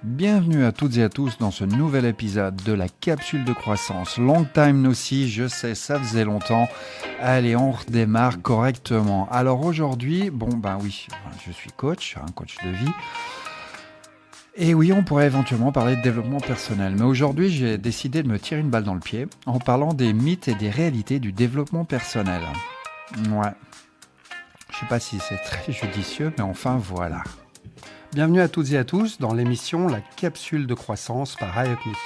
Bienvenue à toutes et à tous dans ce nouvel épisode de la capsule de croissance. Long time no see, je sais, ça faisait longtemps. Allez, on redémarre correctement. Alors aujourd'hui, je suis coach, un coach de vie. Et oui, on pourrait éventuellement parler de développement personnel. Mais aujourd'hui, j'ai décidé de me tirer une balle dans le pied en parlant des mythes et des réalités du développement personnel. Ouais, je sais pas si c'est très judicieux, mais enfin voilà. Bienvenue à toutes et à tous dans l'émission La capsule de croissance par iUpMe.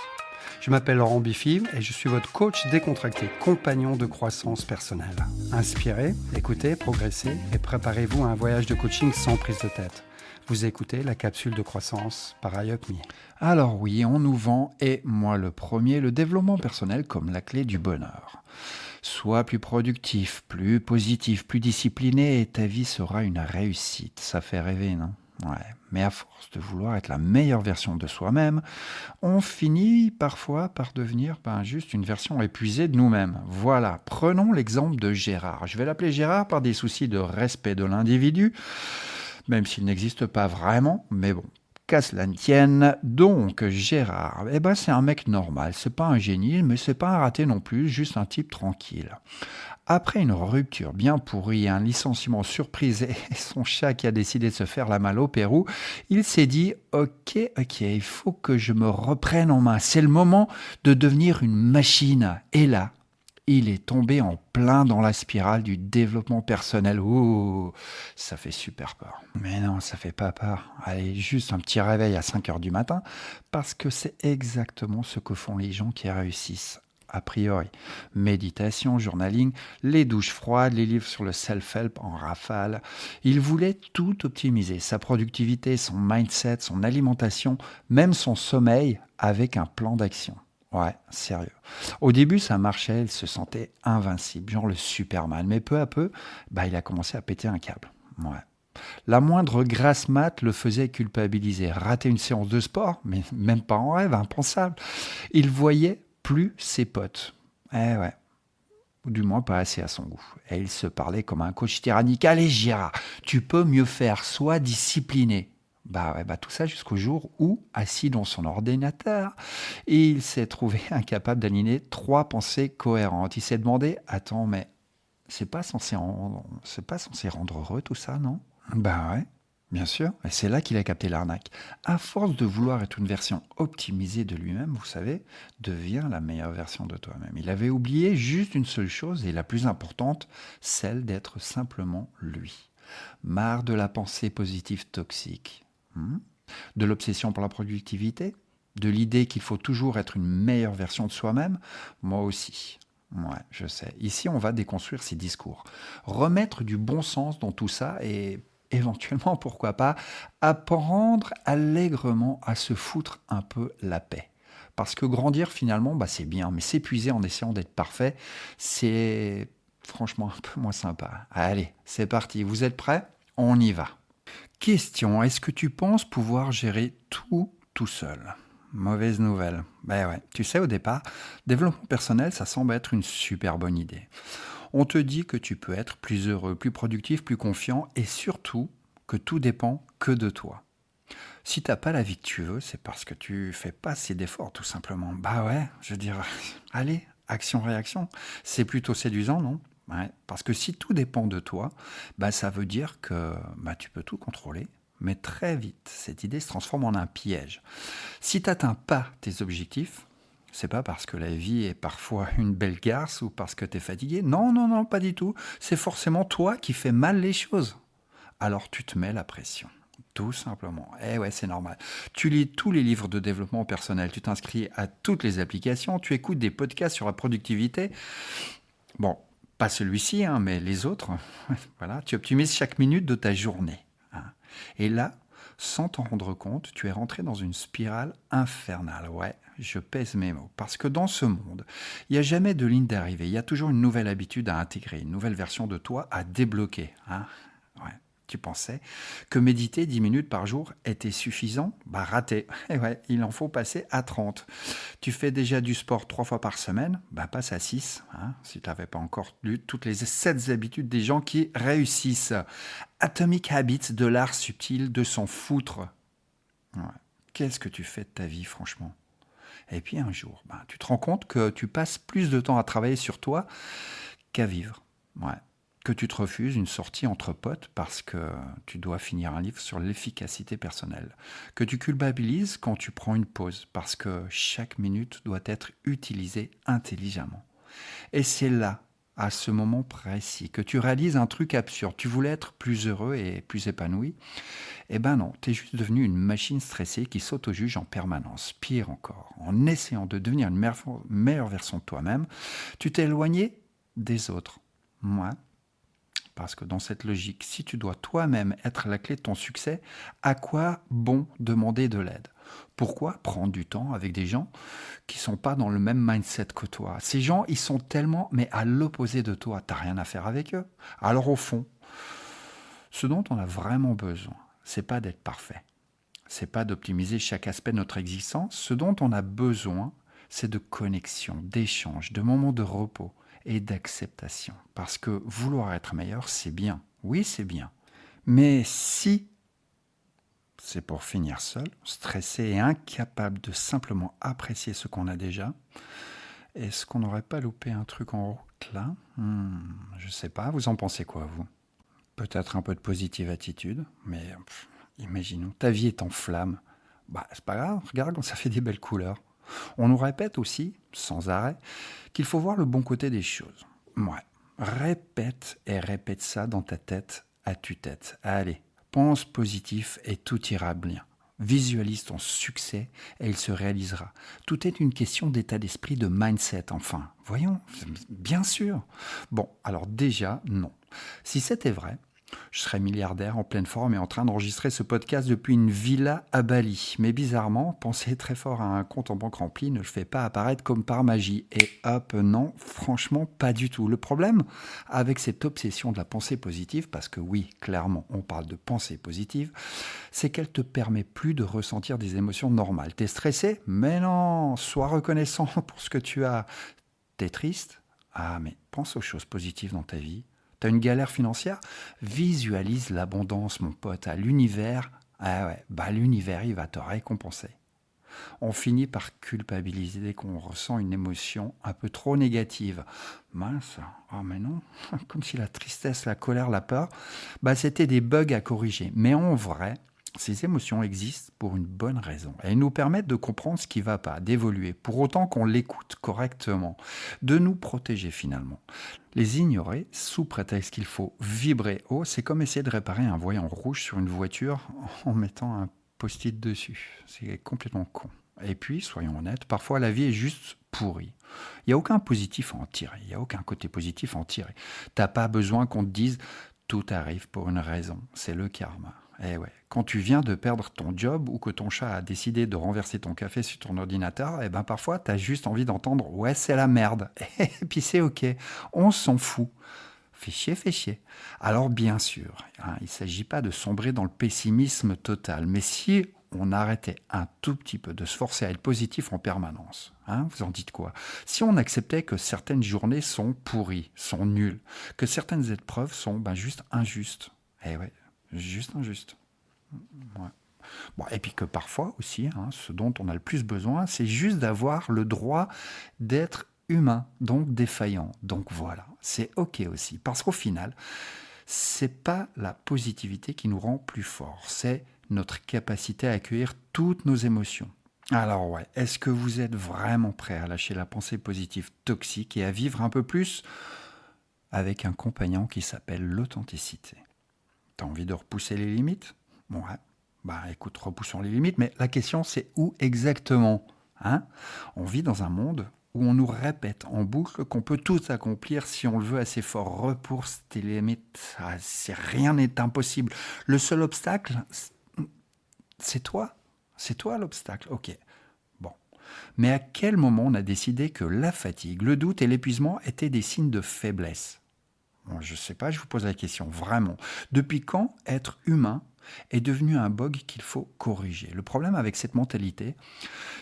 Je m'appelle Laurent Biffy et je suis votre coach décontracté, compagnon de croissance personnelle. Inspirez, écoutez, progressez et préparez-vous à un voyage de coaching sans prise de tête. Vous écoutez La capsule de croissance par iUpMe. Alors oui, on nous vend, et moi le premier, le développement personnel comme la clé du bonheur. Sois plus productif, plus positif, plus discipliné et ta vie sera une réussite. Ça fait rêver, non ? Ouais, mais à force de vouloir être la meilleure version de soi-même, on finit parfois par devenir juste une version épuisée de nous-mêmes. Voilà, prenons l'exemple de Gérard. Je vais l'appeler Gérard par des soucis de respect de l'individu, même s'il n'existe pas vraiment, mais bon. Qu'à cela ne tienne, donc Gérard, c'est un mec normal, c'est pas un génie, mais c'est pas un raté non plus, juste un type tranquille. Après une rupture bien pourrie, un licenciement surprise et son chat qui a décidé de se faire la malle au Pérou, il s'est dit ok, il faut que je me reprenne en main, c'est le moment de devenir une machine. Et là, il est tombé en plein dans la spirale du développement personnel. Ouh, ça fait super peur. Mais non, ça fait pas peur. Allez, juste un petit réveil à 5 heures du matin, parce que c'est exactement ce que font les gens qui réussissent. A priori, méditation, journaling, les douches froides, les livres sur le self-help en rafale. Il voulait tout optimiser, sa productivité, son mindset, son alimentation, même son sommeil, avec un plan d'action. Ouais, sérieux. Au début, ça marchait, il se sentait invincible, genre le Superman. Mais peu à peu, il a commencé à péter un câble. Ouais. La moindre grasse mat le faisait culpabiliser. Rater une séance de sport, mais même pas en rêve, impensable. Il voyait plus ses potes. Eh ouais. Ou du moins pas assez à son goût. Et il se parlait comme un coach tyrannique. Allez Gérard, tu peux mieux faire, sois discipliné. Tout ça jusqu'au jour où, assis dans son ordinateur, il s'est trouvé incapable d'aligner 3 pensées cohérentes. Il s'est demandé, attends, mais c'est pas censé rendre heureux tout ça, non ? Ouais, bien sûr. Et c'est là qu'il a capté l'arnaque. À force de vouloir être une version optimisée de lui-même, vous savez, devient la meilleure version de toi-même. Il avait oublié juste une seule chose, et la plus importante, celle d'être simplement lui. Marre de la pensée positive toxique. De l'obsession pour la productivité, de l'idée qu'il faut toujours être une meilleure version de soi-même. Moi aussi. Ouais, je sais. Ici, on va déconstruire ces discours. Remettre du bon sens dans tout ça et éventuellement, pourquoi pas, apprendre allègrement à se foutre un peu la paix. Parce que grandir, finalement, c'est bien, mais s'épuiser en essayant d'être parfait, c'est franchement un peu moins sympa. Allez, c'est parti. Vous êtes prêts ? On y va. Question, est-ce que tu penses pouvoir gérer tout seul ? Mauvaise nouvelle. Ouais, tu sais, au départ, développement personnel, ça semble être une super bonne idée. On te dit que tu peux être plus heureux, plus productif, plus confiant et surtout que tout dépend que de toi. Si t'as pas la vie que tu veux, c'est parce que tu fais pas assez d'efforts, tout simplement. Je veux dire, allez, action-réaction. C'est plutôt séduisant, non ? Ouais, parce que si tout dépend de toi, ça veut dire que tu peux tout contrôler. Mais très vite, cette idée se transforme en un piège. Si tu n'atteins pas tes objectifs, c'est pas parce que la vie est parfois une belle garce ou parce que tu es fatigué. Non, pas du tout. C'est forcément toi qui fais mal les choses. Alors tu te mets la pression. Tout simplement. Ouais, c'est normal. Tu lis tous les livres de développement personnel, tu t'inscris à toutes les applications, tu écoutes des podcasts sur la productivité. Bon, pas celui-ci, mais les autres. Voilà, tu optimises chaque minute de ta journée. Et là, sans t'en rendre compte, tu es rentré dans une spirale infernale. Ouais, je pèse mes mots. Parce que dans ce monde, il n'y a jamais de ligne d'arrivée. Il y a toujours une nouvelle habitude à intégrer, une nouvelle version de toi à débloquer. Ouais. Tu pensais que méditer 10 minutes par jour était suffisant ? Raté. Et ouais, il en faut passer à 30. Tu fais déjà du sport 3 fois par semaine ? Passe à 6. Si tu n'avais pas encore lu toutes les 7 habitudes des gens qui réussissent. Atomic Habits, de l'art subtil de s'en foutre. Ouais. Qu'est-ce que tu fais de ta vie, franchement? Et puis un jour, tu te rends compte que tu passes plus de temps à travailler sur toi qu'à vivre. Ouais. Que tu te refuses une sortie entre potes parce que tu dois finir un livre sur l'efficacité personnelle. Que tu culpabilises quand tu prends une pause parce que chaque minute doit être utilisée intelligemment. Et c'est là, à ce moment précis, que tu réalises un truc absurde. Tu voulais être plus heureux et plus épanoui. Eh ben non, t'es juste devenu une machine stressée qui s'auto-juge en permanence. Pire encore, en essayant de devenir une meilleure version de toi-même, tu t'es éloigné des autres. Moi, parce que dans cette logique, si tu dois toi-même être la clé de ton succès, à quoi bon demander de l'aide? Pourquoi prendre du temps avec des gens qui ne sont pas dans le même mindset que toi? Ces gens, ils sont tellement, mais à l'opposé de toi, tu n'as rien à faire avec eux. Alors au fond, ce dont on a vraiment besoin, c'est pas d'être parfait. C'est pas d'optimiser chaque aspect de notre existence. Ce dont on a besoin, c'est de connexion, d'échange, de moments de repos et d'acceptation. Parce que vouloir être meilleur, c'est bien. Oui, c'est bien. Mais si c'est pour finir seul, stressé et incapable de simplement apprécier ce qu'on a déjà, est-ce qu'on n'aurait pas loupé un truc en route là? Je sais pas, vous en pensez quoi, vous? Peut-être un peu de positive attitude, mais imaginons, ta vie est en flammes. C'est pas grave, regarde, ça fait des belles couleurs. On nous répète aussi, sans arrêt, qu'il faut voir le bon côté des choses. Ouais, répète et répète ça dans ta tête à tue-tête. Allez, pense positif et tout ira bien. Visualise ton succès et il se réalisera. Tout est une question d'état d'esprit, de mindset, enfin. Voyons, bien sûr. Bon, alors déjà, non. Si c'était vrai, je serais milliardaire en pleine forme et en train d'enregistrer ce podcast depuis une villa à Bali. Mais bizarrement, penser très fort à un compte en banque rempli ne le fait pas apparaître comme par magie. Et hop, non, franchement, pas du tout. Le problème avec cette obsession de la pensée positive, parce que oui, clairement, on parle de pensée positive, c'est qu'elle te permet plus de ressentir des émotions normales. T'es stressé? Mais non, sois reconnaissant pour ce que tu as. T'es triste? Ah, mais pense aux choses positives dans ta vie. T'as une galère financière? Visualise l'abondance, mon pote, à l'univers. Ah ouais, l'univers, il va te récompenser. On finit par culpabiliser dès qu'on ressent une émotion un peu trop négative. Mince, mais non, comme si la tristesse, la colère, la peur, c'était des bugs à corriger. Mais en vrai, ces émotions existent pour une bonne raison. Elles nous permettent de comprendre ce qui ne va pas, d'évoluer, pour autant qu'on l'écoute correctement, de nous protéger finalement. Les ignorer sous prétexte qu'il faut vibrer haut, c'est comme essayer de réparer un voyant rouge sur une voiture en mettant un post-it dessus. C'est complètement con. Et puis, soyons honnêtes, parfois la vie est juste pourrie. Il n'y a aucun positif à en tirer, il n'y a aucun côté positif à en tirer. T'as pas besoin qu'on te dise « tout arrive pour une raison », c'est le karma. Eh ouais, quand tu viens de perdre ton job ou que ton chat a décidé de renverser ton café sur ton ordinateur, parfois tu as juste envie d'entendre « ouais, c'est la merde ». Et puis c'est ok, on s'en fout. Fais chier. Alors bien sûr, il ne s'agit pas de sombrer dans le pessimisme total, mais si on arrêtait un tout petit peu de se forcer à être positif en permanence, vous en dites quoi? Si on acceptait que certaines journées sont pourries, sont nulles, que certaines épreuves sont juste injustes, juste injustes. Ouais. Et puis que parfois aussi, ce dont on a le plus besoin, c'est juste d'avoir le droit d'être humain, donc défaillant. Donc voilà, c'est ok aussi. Parce qu'au final, c'est pas la positivité qui nous rend plus forts, c'est notre capacité à accueillir toutes nos émotions. Alors ouais, est-ce que vous êtes vraiment prêt à lâcher la pensée positive toxique et à vivre un peu plus avec un compagnon qui s'appelle l'authenticité? T'as envie de repousser les limites? Écoute, repoussons les limites, mais la question c'est où exactement? On vit dans un monde où on nous répète en boucle qu'on peut tout accomplir si on le veut assez fort. Repousse tes limites, rien n'est impossible. Le seul obstacle, c'est toi. C'est toi l'obstacle, ok. Bon. Mais à quel moment on a décidé que la fatigue, le doute et l'épuisement étaient des signes de faiblesse? Je ne sais pas, je vous pose la question, vraiment. Depuis quand être humain, est devenue un bug qu'il faut corriger. Le problème avec cette mentalité,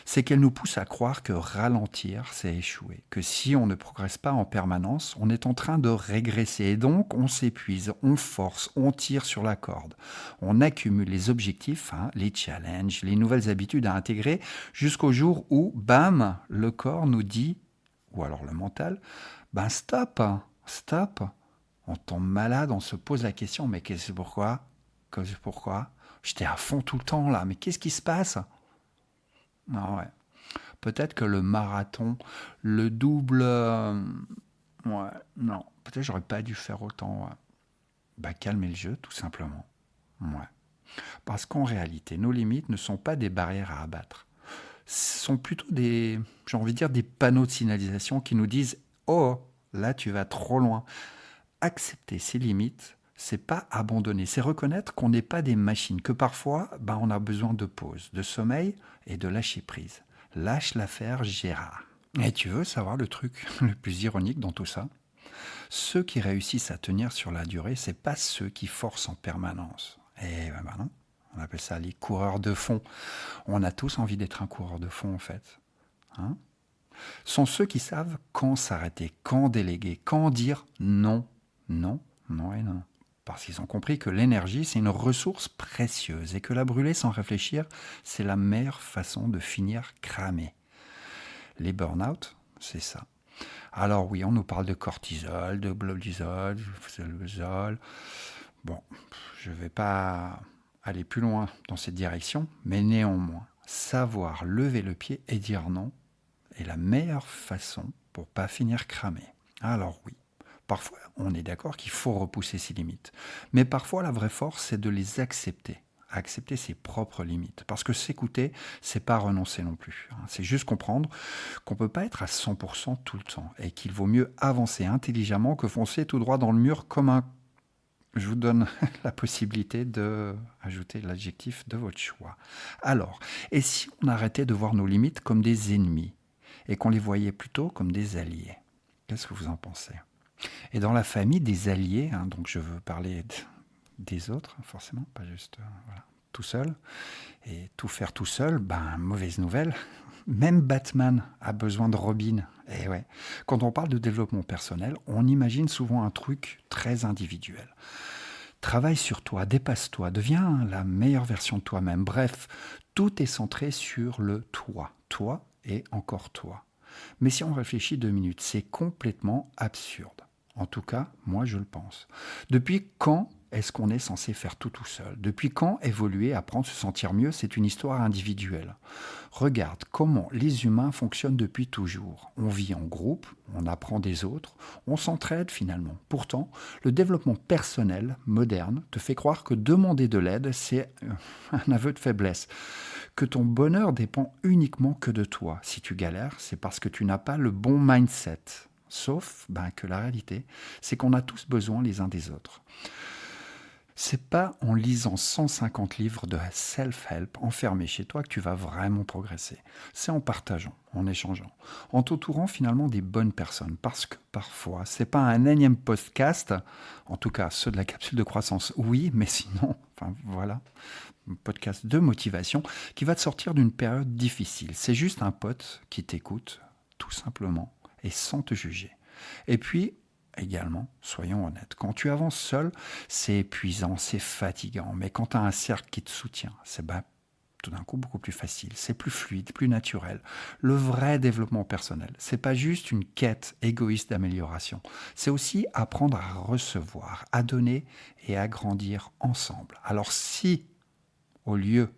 c'est qu'elle nous pousse à croire que ralentir, c'est échouer. Que si on ne progresse pas en permanence, on est en train de régresser. Et donc, on s'épuise, on force, on tire sur la corde. On accumule les objectifs, les challenges, les nouvelles habitudes à intégrer, jusqu'au jour où, bam, le corps nous dit, ou alors le mental, stop, stop. On tombe malade, on se pose la question, mais pourquoi? J'étais à fond tout le temps là, mais qu'est-ce qui se passe? Ah ouais. Peut-être que le marathon, le double... ouais, non. Peut-être que j'aurais pas dû faire autant. Calmer le jeu, tout simplement. Ouais. Parce qu'en réalité, nos limites ne sont pas des barrières à abattre. Ce sont plutôt des panneaux de signalisation qui nous disent « Oh, là tu vas trop loin ». Accepter ses limites, c'est pas abandonner, c'est reconnaître qu'on n'est pas des machines, que parfois, on a besoin de pause, de sommeil et de lâcher prise. Lâche l'affaire Gérard. Et tu veux savoir le truc le plus ironique dans tout ça? Ceux qui réussissent à tenir sur la durée, c'est pas ceux qui forcent en permanence. Et non, on appelle ça les coureurs de fond. On a tous envie d'être un coureur de fond en fait. Sont ceux qui savent quand s'arrêter, quand déléguer, quand dire non. Non, non et non. Parce qu'ils ont compris que l'énergie, c'est une ressource précieuse et que la brûler sans réfléchir, c'est la meilleure façon de finir cramé. Les burn-out, c'est ça. Alors oui, on nous parle de cortisol, de blodisol, de luzol. Bon, je ne vais pas aller plus loin dans cette direction, mais néanmoins, savoir lever le pied et dire non est la meilleure façon pour ne pas finir cramé. Alors oui. Parfois, on est d'accord qu'il faut repousser ses limites. Mais parfois, la vraie force, c'est de les accepter. Accepter ses propres limites. Parce que s'écouter, c'est pas renoncer non plus. C'est juste comprendre qu'on ne peut pas être à 100% tout le temps. Et qu'il vaut mieux avancer intelligemment que foncer tout droit dans le mur comme un... Je vous donne la possibilité d'ajouter l'adjectif de votre choix. Alors, et si on arrêtait de voir nos limites comme des ennemis et qu'on les voyait plutôt comme des alliés? Qu'est-ce que vous en pensez? Et dans la famille des alliés, donc je veux parler des autres, forcément, pas juste tout seul, et tout faire tout seul, mauvaise nouvelle, même Batman a besoin de Robin. Et ouais, quand on parle de développement personnel, on imagine souvent un truc très individuel. Travaille sur toi, dépasse-toi, deviens la meilleure version de toi-même. Bref, tout est centré sur le toi. Toi et encore toi. Mais si on réfléchit 2 minutes, c'est complètement absurde. En tout cas, moi je le pense. Depuis quand est-ce qu'on est censé faire tout seul? Depuis quand évoluer, apprendre, se sentir mieux, c'est une histoire individuelle? Regarde comment les humains fonctionnent depuis toujours. On vit en groupe, on apprend des autres, on s'entraide finalement. Pourtant, le développement personnel moderne te fait croire que demander de l'aide, c'est un aveu de faiblesse. Que ton bonheur dépend uniquement que de toi. Si tu galères, c'est parce que tu n'as pas le bon mindset. Sauf que la réalité, c'est qu'on a tous besoin les uns des autres. C'est pas en lisant 150 livres de self-help enfermés chez toi que tu vas vraiment progresser. C'est en partageant, en échangeant, en t'entourant finalement des bonnes personnes. Parce que parfois, c'est pas un énième podcast, en tout cas ceux de la capsule de croissance, oui, mais sinon, un podcast de motivation qui va te sortir d'une période difficile. C'est juste un pote qui t'écoute, tout simplement, et sans te juger. Et puis, également, soyons honnêtes, quand tu avances seul, c'est épuisant, c'est fatigant, mais quand tu as un cercle qui te soutient, c'est tout d'un coup beaucoup plus facile, c'est plus fluide, plus naturel. Le vrai développement personnel, c'est pas juste une quête égoïste d'amélioration, c'est aussi apprendre à recevoir, à donner et à grandir ensemble. Alors si, au lieu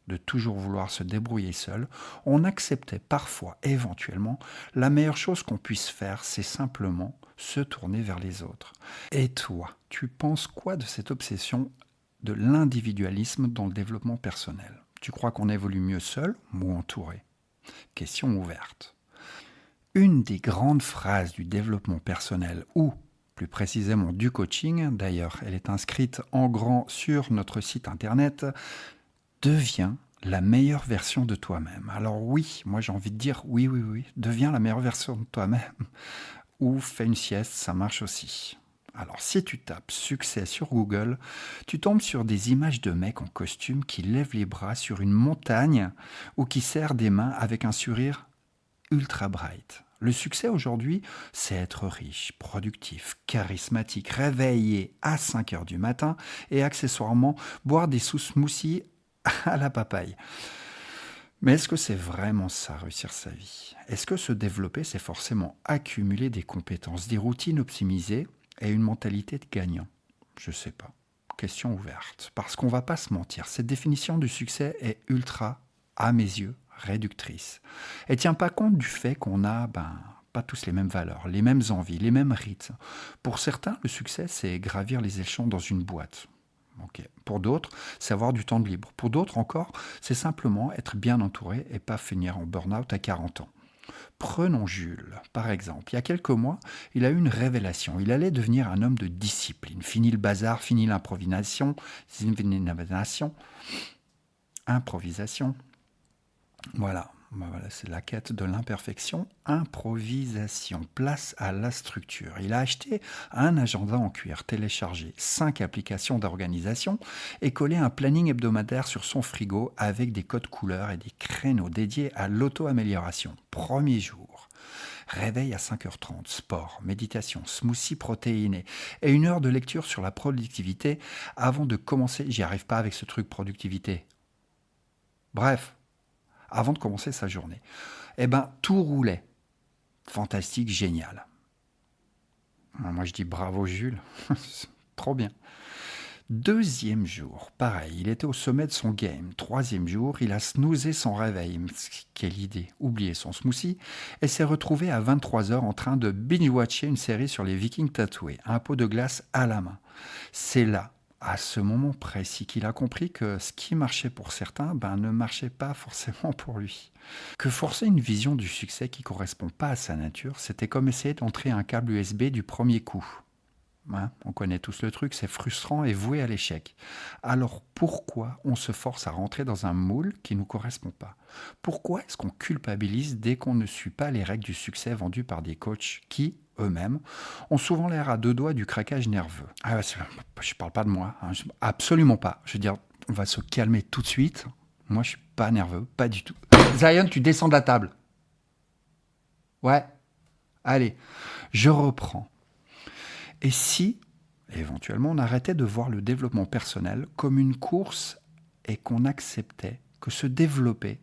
de toujours vouloir se débrouiller seul, on acceptait parfois, éventuellement, la meilleure chose qu'on puisse faire, c'est simplement se tourner vers les autres. Et toi, tu penses quoi de cette obsession de l'individualisme dans le développement personnel? Tu crois qu'on évolue mieux seul ou entouré? Question ouverte. Une des grandes phrases du développement personnel ou plus précisément du coaching, d'ailleurs elle est inscrite en grand sur notre site internet, deviens la meilleure version de toi-même. Alors oui, moi j'ai envie de dire oui, deviens la meilleure version de toi-même. Ou fais une sieste, ça marche aussi. Alors, si tu tapes succès sur Google, tu tombes sur des images de mecs en costume qui lèvent les bras sur une montagne ou qui serrent des mains avec un sourire ultra bright. Le succès aujourd'hui, c'est être riche, productif, charismatique, réveillé à 5 heures du matin et accessoirement boire des smoothies à la papaye. Mais est-ce que c'est vraiment ça, réussir sa vie? Est-ce que se développer, c'est forcément accumuler des compétences, des routines optimisées et une mentalité de gagnant? Je sais pas. Question ouverte. Parce qu'on va pas se mentir, cette définition du succès est ultra, à mes yeux, réductrice. Elle tient pas compte du fait qu'on a, pas tous les mêmes valeurs, les mêmes envies, les mêmes rites. Pour certains, le succès, c'est gravir les échelons dans une boîte. Ok. Pour d'autres, c'est avoir du temps de libre. Pour d'autres encore, c'est simplement être bien entouré et pas finir en burn-out à 40 ans. Prenons Jules, par exemple. Il y a quelques mois, il a eu une révélation. Il allait devenir un homme de discipline. Fini le bazar, fini l'improvisation. Improvisation. Voilà, c'est la quête de l'imperfection. Improvisation, place à la structure. Il a acheté un agenda en cuir téléchargé, 5 applications d'organisation et collé un planning hebdomadaire sur son frigo avec des codes couleurs et des créneaux dédiés à l'auto-amélioration. Premier jour. Réveil à 5h30, sport, méditation, smoothie protéiné et 1 heure de lecture sur la productivité avant de commencer. J'y arrive pas avec ce truc productivité. Bref, avant de commencer sa journée. Tout roulait. Fantastique, génial. Moi, je dis bravo Jules. Trop bien. 2e jour, pareil, il était au sommet de son game. 3e jour, il a snoozé son réveil. Quelle idée, oublié son smoothie, et s'est retrouvé à 23h en train de binge-watcher une série sur les Vikings tatoués, un pot de glace à la main. C'est là, à ce moment précis, qu'il a compris que ce qui marchait pour certains ne marchait pas forcément pour lui. Que forcer une vision du succès qui ne correspond pas à sa nature, c'était comme essayer d'entrer un câble USB du premier coup. On connaît tous le truc, c'est frustrant et voué à l'échec. Alors pourquoi on se force à rentrer dans un moule qui ne nous correspond pas? Pourquoi est-ce qu'on culpabilise dès qu'on ne suit pas les règles du succès vendues par des coachs qui, eux-mêmes, ont souvent l'air à 2 doigts du craquage nerveux? Je ne parle pas de moi, absolument pas. Je veux dire, on va se calmer tout de suite. Moi, je suis pas nerveux, pas du tout. Zion, tu descends de la table. Ouais, allez, je reprends. Et si, éventuellement, on arrêtait de voir le développement personnel comme une course et qu'on acceptait que se développer,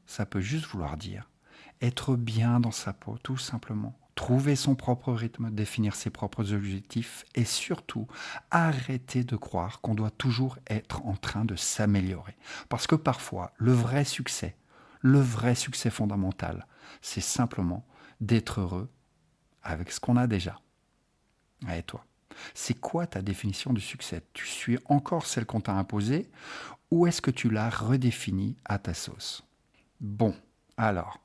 ça peut juste vouloir dire être bien dans sa peau, tout simplement. Trouver son propre rythme, définir ses propres objectifs et surtout arrêter de croire qu'on doit toujours être en train de s'améliorer. Parce que parfois, le vrai succès fondamental, c'est simplement d'être heureux avec ce qu'on a déjà. Et toi, c'est quoi ta définition du succès? Tu suis encore celle qu'on t'a imposée ou est-ce que tu l'as redéfinie à ta sauce? Bon, alors,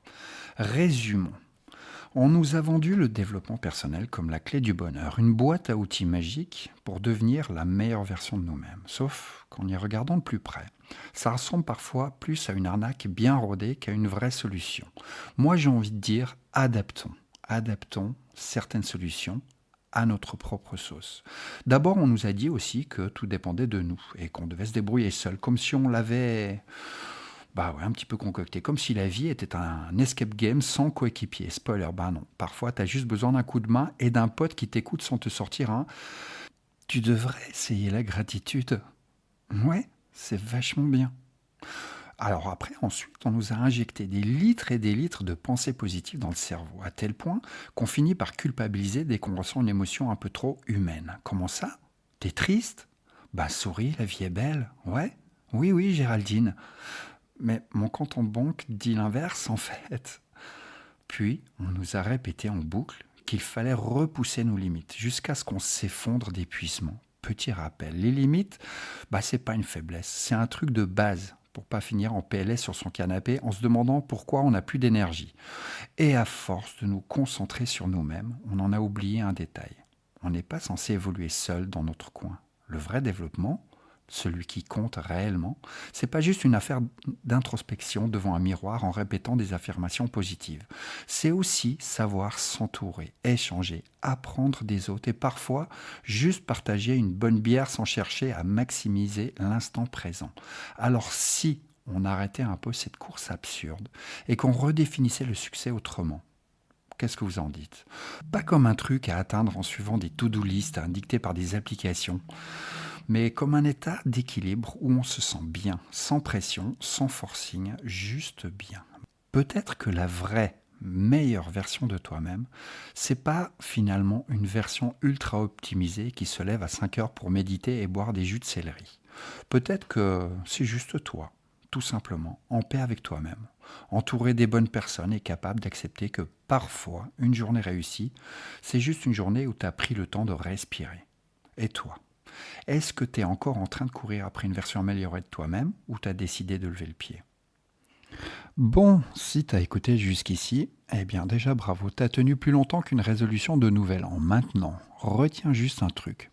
résumons. On nous a vendu le développement personnel comme la clé du bonheur, une boîte à outils magique pour devenir la meilleure version de nous-mêmes. Sauf qu'en y regardant de plus près, ça ressemble parfois plus à une arnaque bien rodée qu'à une vraie solution. Moi, j'ai envie de dire adaptons certaines solutions à notre propre sauce. D'abord, on nous a dit aussi que tout dépendait de nous et qu'on devait se débrouiller seul, comme si on l'avait un petit peu concocté, comme si la vie était un escape game sans coéquipier. Spoiler, non. Parfois, tu as juste besoin d'un coup de main et d'un pote qui t'écoute sans te sortir un « Tu devrais essayer la gratitude ». Ouais, c'est vachement bien. Alors après, ensuite, on nous a injecté des litres et des litres de pensées positives dans le cerveau, à tel point qu'on finit par culpabiliser dès qu'on ressent une émotion un peu trop humaine. Comment ça? T'es triste? Souris, la vie est belle. Ouais? Oui, Géraldine. Mais mon compte en banque dit l'inverse, en fait. Puis, on nous a répété en boucle qu'il fallait repousser nos limites, jusqu'à ce qu'on s'effondre d'épuisement. Petit rappel, les limites, c'est pas une faiblesse, c'est un truc de base pour pas finir en PLS sur son canapé en se demandant pourquoi on n'a plus d'énergie. Et à force de nous concentrer sur nous-mêmes, on en a oublié un détail. On n'est pas censé évoluer seul dans notre coin. Le vrai développement, celui qui compte réellement, c'est pas juste une affaire d'introspection devant un miroir en répétant des affirmations positives. C'est aussi savoir s'entourer, échanger, apprendre des autres et parfois juste partager une bonne bière sans chercher à maximiser l'instant présent. Alors si on arrêtait un peu cette course absurde et qu'on redéfinissait le succès autrement, qu'est-ce que vous en dites? Pas comme un truc à atteindre en suivant des to-do list dictées par des applications, mais comme un état d'équilibre où on se sent bien, sans pression, sans forcing, juste bien. Peut-être que la vraie meilleure version de toi-même, c'est pas finalement une version ultra optimisée qui se lève à 5 heures pour méditer et boire des jus de céleri. Peut-être que c'est juste toi, tout simplement, en paix avec toi-même, entouré des bonnes personnes et capable d'accepter que parfois, une journée réussie, c'est juste une journée où tu as pris le temps de respirer. Et toi? Est-ce que tu es encore en train de courir après une version améliorée de toi-même ou tu as décidé de lever le pied? Bon, si tu as écouté jusqu'ici, eh bien déjà bravo, tu as tenu plus longtemps qu'une résolution de nouvel an. Maintenant, retiens juste un truc.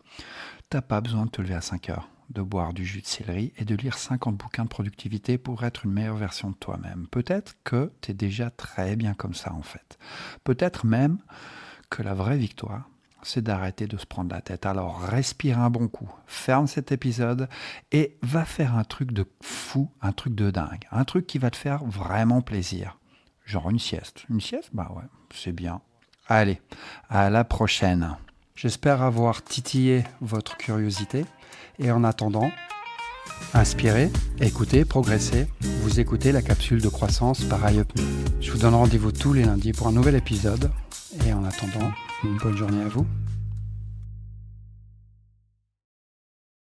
T'as pas besoin de te lever à 5 heures, de boire du jus de céleri et de lire 50 bouquins de productivité pour être une meilleure version de toi-même. Peut-être que tu es déjà très bien comme ça en fait. Peut-être même que la vraie victoire, c'est d'arrêter de se prendre la tête. Alors respire un bon coup, ferme cet épisode et va faire un truc de fou, un truc de dingue, un truc qui va te faire vraiment plaisir. Genre une sieste. Une sieste? Bah ouais, c'est bien. Allez, à la prochaine. J'espère avoir titillé votre curiosité et en attendant, inspirez, écoutez, progressez. Vous écoutez la capsule de croissance par iUpMe. Je vous donne rendez-vous tous les lundis pour un nouvel épisode et en attendant, une bonne journée à vous.